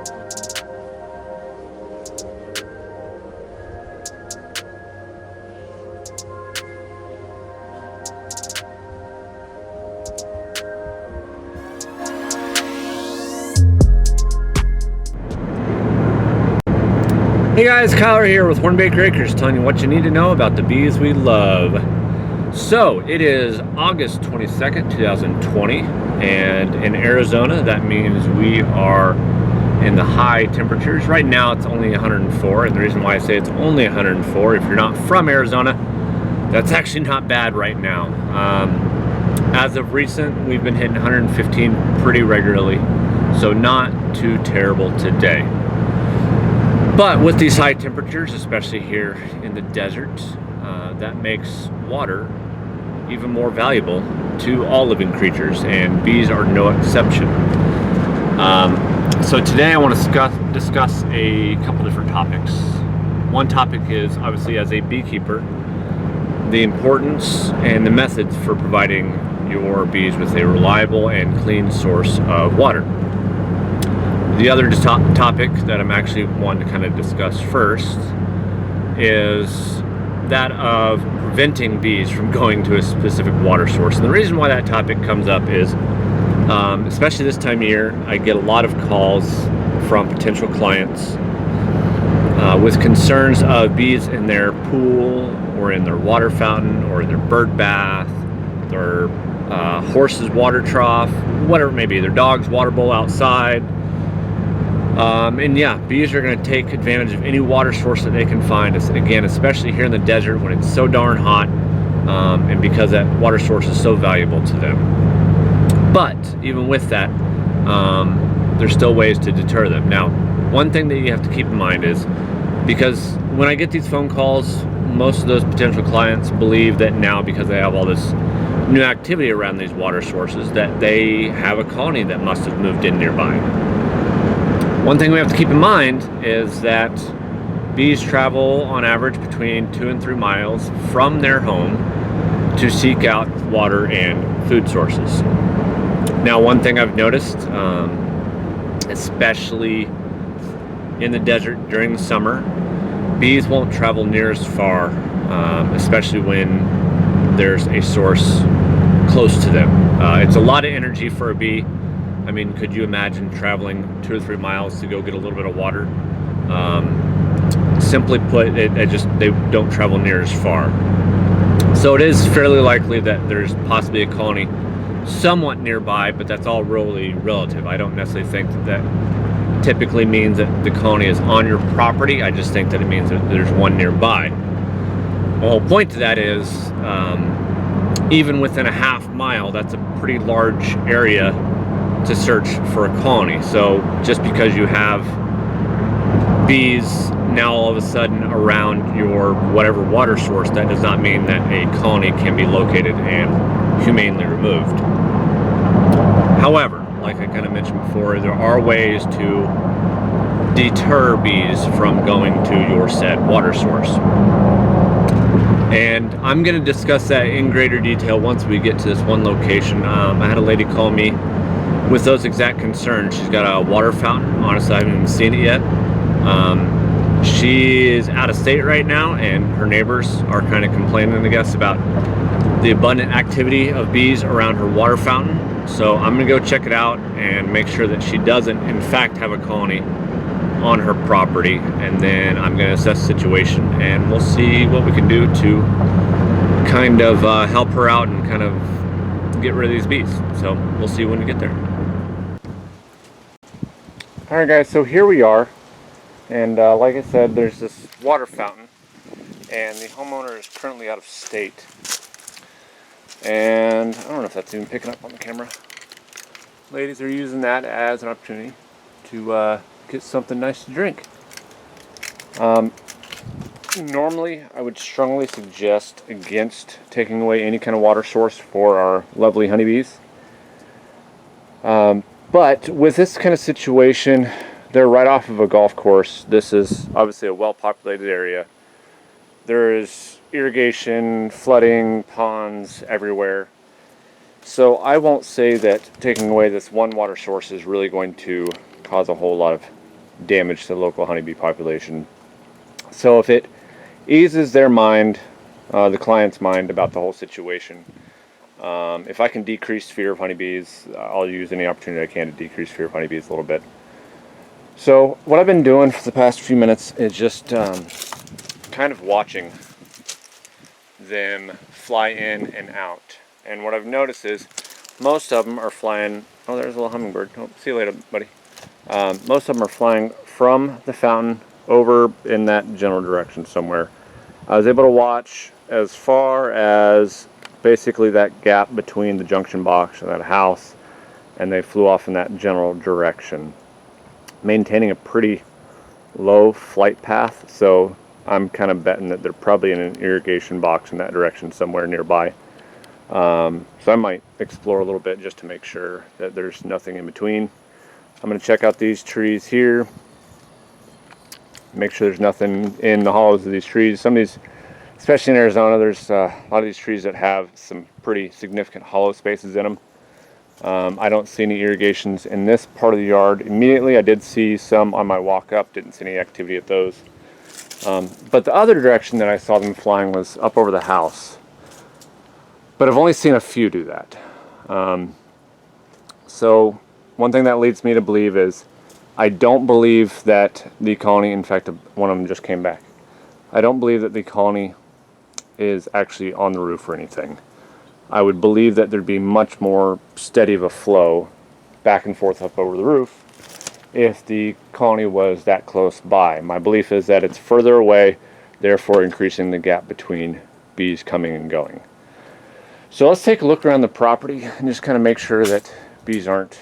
Hey guys, Kyler here with Hornbaker Acres, telling you what you need to know about the bees we love. So it is August 22nd, 2020, and in Arizona that means we are in the high temperatures. Right now it's only 104, and the reason why I say it's only 104, if you're not from Arizona, that's actually not bad right now. As of recent, we've been hitting 115 pretty regularly, so not too terrible today. But with these high temperatures, especially here in the desert, that makes water even more valuable to all living creatures, and bees are no exception. So today I want to discuss a couple different topics. One topic is, obviously, as a beekeeper, the importance and the methods for providing your bees with a reliable and clean source of water. The other topic that I'm actually wanting to kind of discuss first is that of preventing bees from going to a specific water source. And the reason why that topic comes up is, especially this time of year, I get a lot of calls from potential clients with concerns of bees in their pool or in their water fountain or in their bird bath, their horse's water trough, whatever it may be, their dog's water bowl outside. And yeah, bees are going to take advantage of any water source that they can find. Again, especially here in the desert when it's so darn hot, and because that water source is so valuable to them. But even with that, there's still ways to deter them. Now, one thing that you have to keep in mind is, because when I get these phone calls, most of those potential clients believe that now, because they have all this new activity around these water sources, that they have a colony that must have moved in nearby. One thing we have to keep in mind is that bees travel on average between 2 and 3 miles from their home to seek out water and food sources. Now, one thing I've noticed, especially in the desert during the summer, bees won't travel near as far, especially when there's a source close to them. It's a lot of energy for a bee. I mean, could you imagine traveling 2 or 3 miles to go get a little bit of water? Simply put, they don't travel near as far. So it is fairly likely that there's possibly a colony somewhat nearby, but that's all really relative. I don't necessarily think that typically means that the colony is on your property. I just think that it means that there's one nearby. The whole point to that is, even within a half mile, that's a pretty large area to search for a colony. So just because you have bees now all of a sudden around your whatever water source, that does not mean that a colony can be located and humanely removed. However, like I kind of mentioned before, there are ways to deter bees from going to your said water source. And I'm going to discuss that in greater detail once we get to this one location. I had a lady call me with those exact concerns. She's got a water fountain. Honestly, I haven't even seen it yet. She is out of state right now, and her neighbors are kind of complaining, I guess, about the abundant activity of bees around her water fountain. So I'm going to go check it out and make sure that she doesn't, in fact, have a colony on her property. And then I'm going to assess the situation, and we'll see what we can do to kind of help her out and kind of get rid of these bees. So we'll see when we get there. Alright guys, so here we are, and like I said, there's this water fountain, and the homeowner is currently out of state. And I don't know if that's even picking up on the camera. Ladies are using that as an opportunity to get something nice to drink. Normally, I would strongly suggest against taking away any kind of water source for our lovely honeybees. But with this kind of situation, they're right off of a golf course. This is obviously a well-populated area. There is irrigation, flooding, ponds everywhere. So I won't say that taking away this one water source is really going to cause a whole lot of damage to the local honeybee population. So if it eases their mind, the client's mind, about the whole situation, if I can decrease fear of honeybees, I'll use any opportunity I can to decrease fear of honeybees a little bit. So what I've been doing for the past few minutes is just kind of watching them fly in and out. And what I've noticed is most of them are flying. Oh, there's a little hummingbird. Oh, see you later, buddy. Most of them are flying from the fountain over in that general direction somewhere. I was able to watch as far as basically that gap between the junction box and that house, and they flew off in that general direction, maintaining a pretty low flight path. So I'm kind of betting that they're probably in an irrigation box in that direction somewhere nearby. So I might explore a little bit just to make sure that there's nothing in between. I'm going to check out these trees here, make sure there's nothing in the hollows of these trees. Some of these, especially in Arizona, there's a lot of these trees that have some pretty significant hollow spaces in them. I don't see any irrigations in this part of the yard immediately. I did see some on my walk up, didn't see any activity at those. But the other direction that I saw them flying was up over the house. But I've only seen a few do that. So one thing that leads me to believe is I don't believe that the colony, in fact, one of them just came back. I don't believe that the colony is actually on the roof or anything. I would believe that there'd be much more steady of a flow back and forth up over the roof if the colony was that close by. My belief is that it's further away, therefore increasing the gap between bees coming and going. So let's take a look around the property and just kind of make sure that bees aren't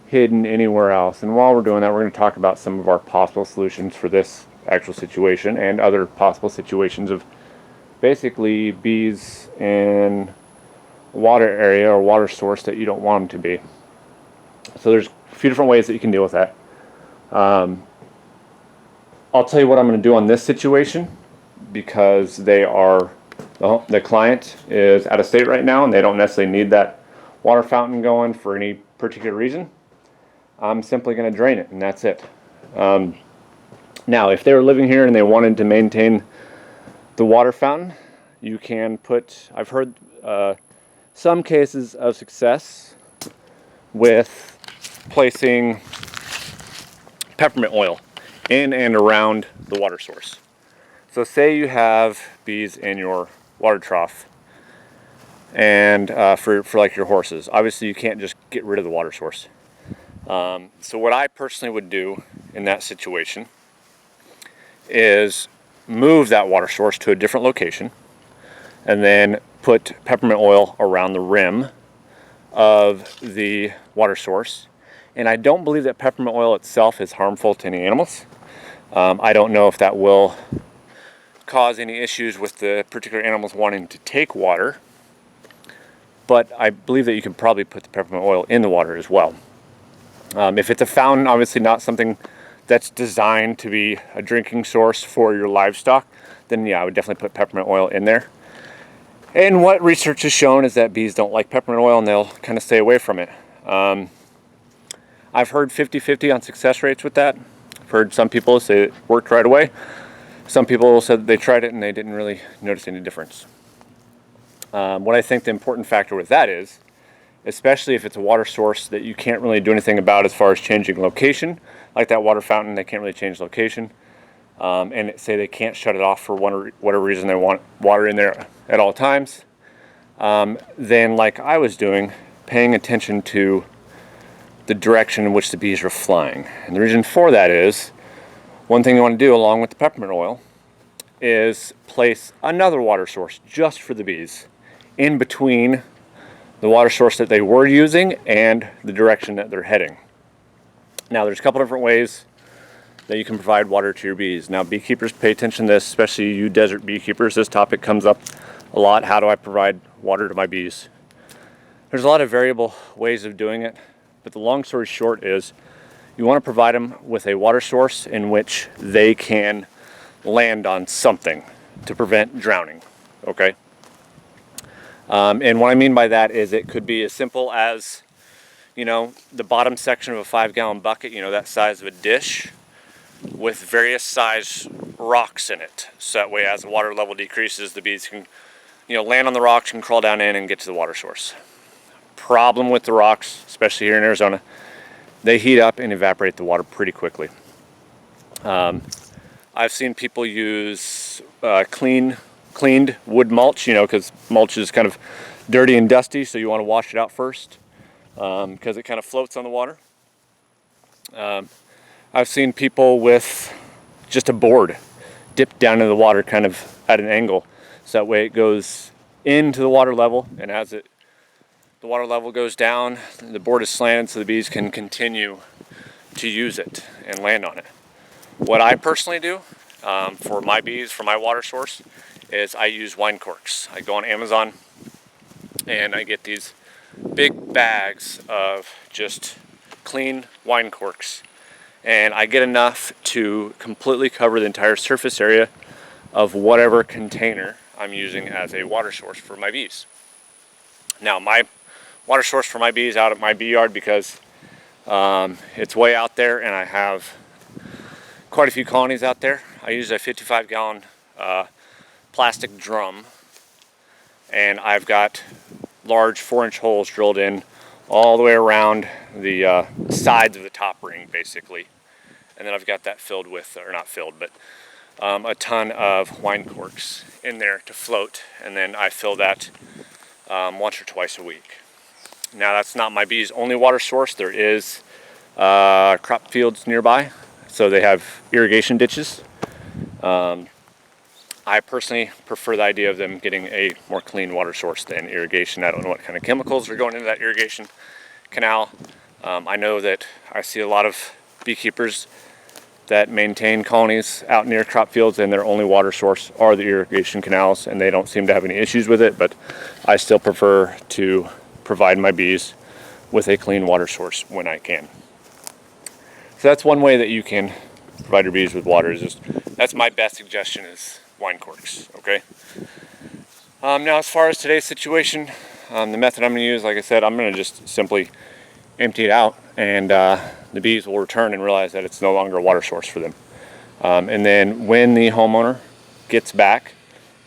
hidden anywhere else. And while we're doing that, we're going to talk about some of our possible solutions for this actual situation and other possible situations of basically bees in a water area or water source that you don't want them to be. So there's a few different ways that you can deal with that. I'll tell you what I'm going to do on this situation, because the client is out of state right now and they don't necessarily need that water fountain going for any particular reason. I'm simply going to drain it, and that's it. Now, if they were living here and they wanted to maintain the water fountain, you can put, I've heard some cases of success with placing peppermint oil in and around the water source. So say you have bees in your water trough, and for like your horses, obviously you can't just get rid of the water source. So what I personally would do in that situation is move that water source to a different location and then put peppermint oil around the rim of the water source. And I don't believe that peppermint oil itself is harmful to any animals. I don't know if that will cause any issues with the particular animals wanting to take water, but I believe that you can probably put the peppermint oil in the water as well. If it's a fountain, obviously not something that's designed to be a drinking source for your livestock, then yeah, I would definitely put peppermint oil in there. And what research has shown is that bees don't like peppermint oil and they'll kind of stay away from it. I've heard 50-50 on success rates with that. I've heard some people say it worked right away. Some people said that they tried it and they didn't really notice any difference. What I think the important factor with that is, especially if it's a water source that you can't really do anything about as far as changing location, like that water fountain, they can't really change location. And say they can't shut it off for whatever reason, they want water in there at all times. Then, like I was doing, paying attention to the direction in which the bees are flying. And the reason for that is, one thing you want to do along with the peppermint oil is place another water source just for the bees in between the water source that they were using and the direction that they're heading. Now, there's a couple different ways that you can provide water to your bees. Now, beekeepers, pay attention to this, especially you desert beekeepers. This topic comes up a lot. How do I provide water to my bees? There's a lot of variable ways of doing it, but the long story short is you want to provide them with a water source in which they can land on something to prevent drowning, okay? And what I mean by that is it could be as simple as you know, the bottom section of a 5-gallon bucket, you know, that size of a dish, with various size rocks in it. So that way, as the water level decreases, the bees can, you know, land on the rocks and crawl down in and get to the water source. Problem with the rocks, especially here in Arizona, they heat up and evaporate the water pretty quickly. I've seen people use cleaned wood mulch, you know, because mulch is kind of dirty and dusty, so you want to wash it out first because it kind of floats on the water. I've seen people with just a board dipped down into the water kind of at an angle, so that way it goes into the water level, and as the water level goes down, the board is slanted so the bees can continue to use it and land on it. What I personally do for my bees, for my water source, is I use wine corks. I go on Amazon and I get these big bags of just clean wine corks, and I get enough to completely cover the entire surface area of whatever container I'm using as a water source for my bees. Now, my water source for my bees out at my bee yard, because it's way out there and I have quite a few colonies out there, I use a 55-gallon plastic drum, and I've got large 4-inch holes drilled in all the way around the sides of the top ring, basically. And then I've got that filled with, or not filled, but a ton of wine corks in there to float, and then I fill that once or twice a week. Now, that's not my bees' only water source. There is crop fields nearby, so they have irrigation ditches. I personally prefer the idea of them getting a more clean water source than irrigation. I don't know what kind of chemicals are going into that irrigation canal. I know that I see a lot of beekeepers that maintain colonies out near crop fields, and their only water source are the irrigation canals, and they don't seem to have any issues with it, but I still prefer to provide my bees with a clean water source when I can. So that's one way that you can provide your bees with water. That's my best suggestion, is wine corks, okay? Now, as far as today's situation, the method I'm going to use, like I said, I'm going to just simply empty it out, and the bees will return and realize that it's no longer a water source for them. And then when the homeowner gets back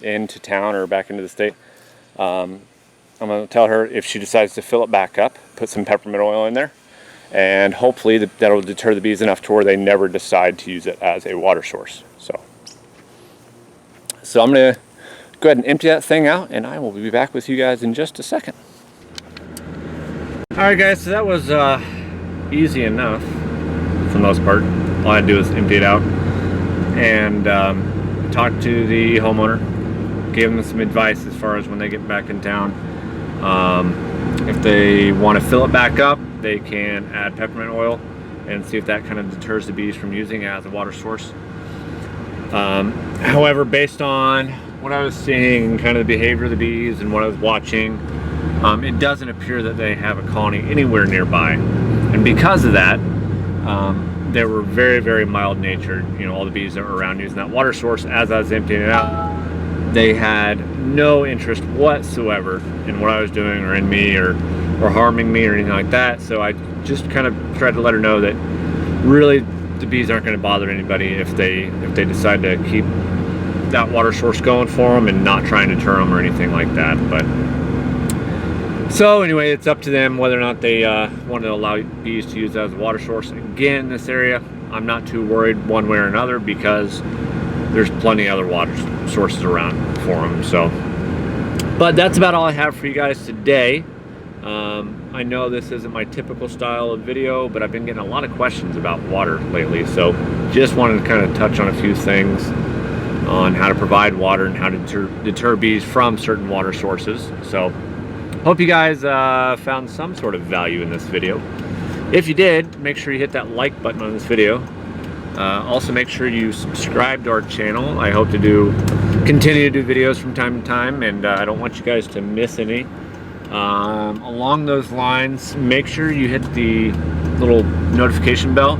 into town or back into the state, I'm going to tell her, if she decides to fill it back up, put some peppermint oil in there, and hopefully that'll deter the bees enough to where they never decide to use it as a water source. So I'm going to go ahead and empty that thing out, and I will be back with you guys in just a second. Alright guys, so that was easy enough for the most part. All I had to do was empty it out and talk to the homeowner, gave them some advice as far as when they get back in town. If they want to fill it back up, they can add peppermint oil and see if that kind of deters the bees from using it as a water source. However, based on what I was seeing and kind of the behavior of the bees and what I was watching, it doesn't appear that they have a colony anywhere nearby. And because of that, they were very, very mild-natured. You know, all the bees that were around using that water source, as I was emptying it out, they had no interest whatsoever in what I was doing or in me or harming me or anything like that. So I just kind of tried to let her know that really the bees aren't going to bother anybody if they decide to keep that water source going for them and not trying to deter them or anything like that. But so anyway, it's up to them whether or not they want to allow bees to use that as a water source. Again, in this area, I'm not too worried one way or another, because there's plenty of other water sources around for them. So, but that's about all I have for you guys today. I know this isn't my typical style of video, but I've been getting a lot of questions about water lately, so just wanted to kind of touch on a few things on how to provide water and how to deter bees from certain water sources. So hope you guys found some sort of value in this video. If you did, make sure you hit that like button on this video. Also, make sure you subscribe to our channel. I hope to continue to do videos from time to time, and I don't want you guys to miss any. Along those lines, make sure you hit the little notification bell.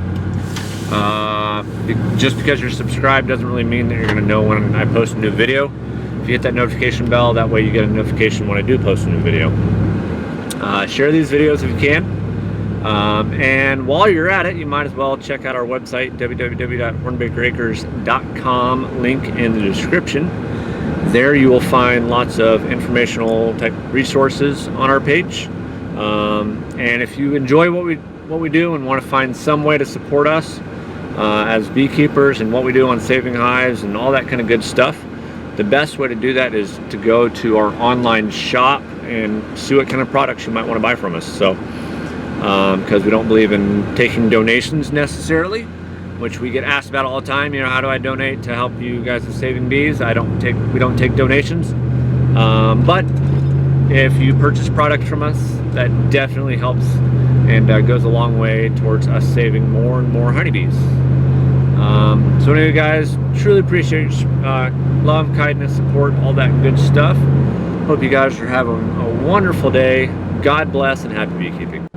Just because you're subscribed doesn't really mean that you're going to know when I post a new video. If you hit that notification bell, that way you get a notification when I do post a new video. Share these videos if you can. And while you're at it, you might as well check out our website, www.hornbakeracres.com, link in the description. There you will find lots of informational type resources on our page. And if you enjoy what we do and want to find some way to support us as beekeepers and what we do on saving hives and all that kind of good stuff, the best way to do that is to go to our online shop and see what kind of products you might want to buy from us. So because we don't believe in taking donations necessarily, which we get asked about all the time. You know, how do I donate to help you guys with saving bees? We don't take donations. But if you purchase products from us, that definitely helps and goes a long way towards us saving more and more honeybees. So anyway, guys, truly appreciate your love, kindness, support, all that good stuff. Hope you guys are having a wonderful day. God bless and happy beekeeping.